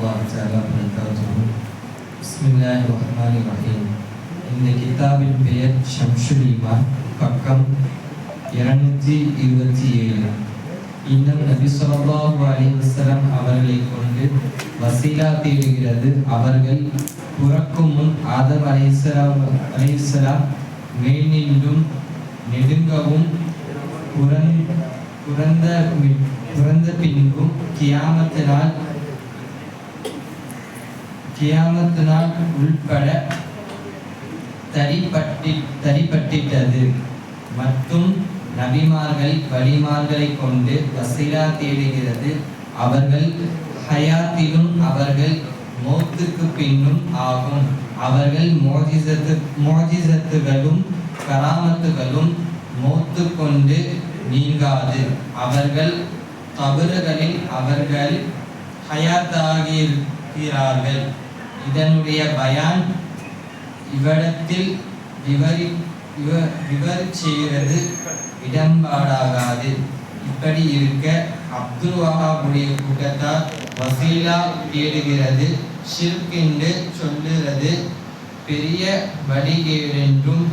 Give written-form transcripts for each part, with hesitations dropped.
வரஹ்மத்துல்லாஹி தஆலா வபரகாத்துஹு. பிஸ்மில்லாஹிர்ரஹ்மானிர்ரஹீம். இந்த கிதாபின் பெயர் ஷம்ஷுல் ஈமான், பக்கம் 227. இன்னும் நபி ஸல்லல்லாஹு அலைஹி வஸல்லம் அவர்களை கொண்டு வசீலா தேடுகிறது. அவர்கள் பிறக்கும் முன் ஆதம் அலைஹிஸ்ஸலாம் மேல் நின்றும் நெடுங்கவும் பிறந்த பின்பும் கியாமத்து நாள் உள்பட தரிப்பட்டிட்டது. மற்றும் நபிமார்கள் வலிமார்களை கொண்டு வசீலா தேடுகிறது. அவர்கள் ஹயாத்திலும் அவர்கள் மௌத்துக்கு பின்னும் ஆகும். அவர்கள் மோஜிசத்துகளும் கராமத்துகளும் மௌத்து கொண்டு நீங்காது. அவர்கள் கபறுகளில் அவர்கள் ஹயாத்தாகிறார்கள். இதனுடைய பயான் இவ்விடத்தில் விவரிச்சுகிறது இடம்பாடாகாது. இப்படி இருக்க அப்துல் வஹாபுடைய கூட்டத்தார் வசீலா தேடுகிறது ஷிர்க் என்று சொல்லுகிறது பெரிய வழிகேடென்றும்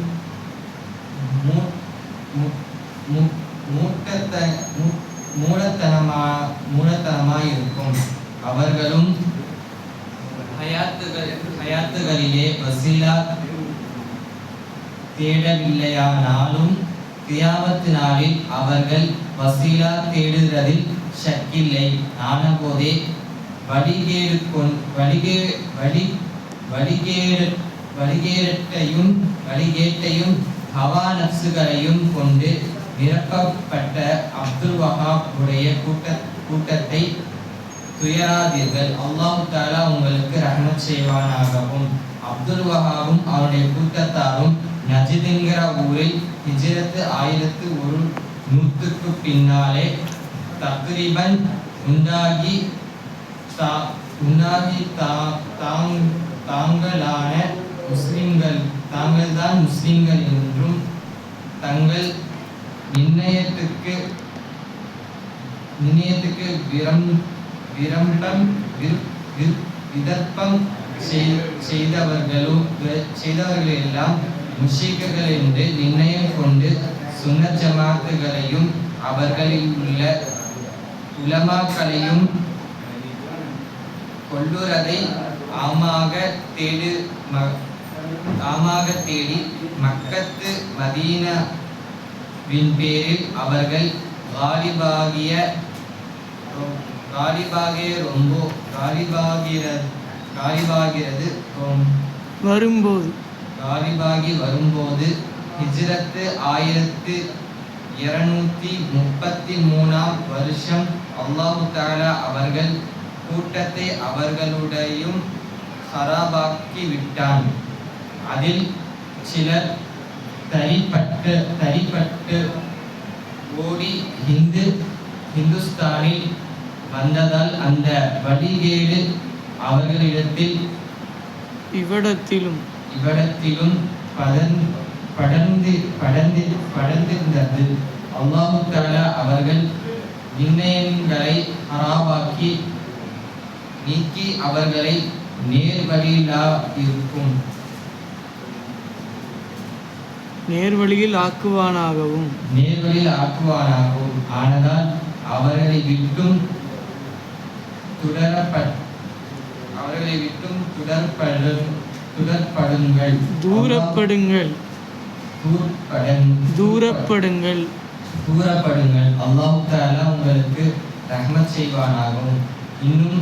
மூடத்தனமாயிருக்கும். அவர்களும் ஹயாத்துகளிலே வசீலா தேடவில்லையானாலும் கியாமத்து நாளில் அவர்கள் வசீலா தேடுவதில் ஷக்கில்லை. ஆனபோதே வழிகேட்டையும் ஹவா நப்சுகளையும் கொண்டு நிரப்பப்பட்ட அப்துல் வஹாப் உடைய கூட்டத்தை துயராதீர்கள். அல்லாஹ் தஆலா உங்களுக்கு ரஹ்மத் செய்வானாகவும். அப்துல் வஹாபும் அவருடைய கூட்டத்தாரும் நஜித் என்கிற ஊரில் ஹிஜ்ரத் 1100 பின்னாலே தக்ரீபன் உண்டாகி தாங்கள்தான் முஸ்லிம்கள் என்றும் தங்கள் நிர்ணயத்துக்கு விதர்ப்பம் செய்தவர்களெல்லாம் முஷ்ரிக்குகள் என்று நிர்ணயம் கொண்டு சுன்னத் ஜமாத்துகளையும் அவர்களில் உள்ள உலமாக்களையும் கொல்லுறதை ஆமாக தேடி மக்கத்து மதீனாவின் பேரில் அவர்கள் வரும்போது ஹிஜ்ரத் 1233 வருஷம் அல்லாஹ் தஆலா அவர்கள் கூட்டத்தை அவர்களுடையும் ஹராபாக்கி விட்டான். அதில் சிலர் தரிப்பட்டு ஓடி ஹிந்துஸ்தானில் வந்ததால் அந்த வழிகேடு அவர்களிடத்தில் இவ்விடத்திலும் படர்ந்திருந்தது. அல்லாஹ் தஆலா அவர்கள் நிர்ணயங்களை ஹராபாக்கி நீக்கி அவர்களை நேர்வழியில் ஆக்குவானாகவும் ஆனதால் அவர்களை விட்டும் தூரப்படுங்கள். அல்லாஹ் தஆலா உங்களுக்கு ரஹ்மத் செய்வானாகவும். இன்னும்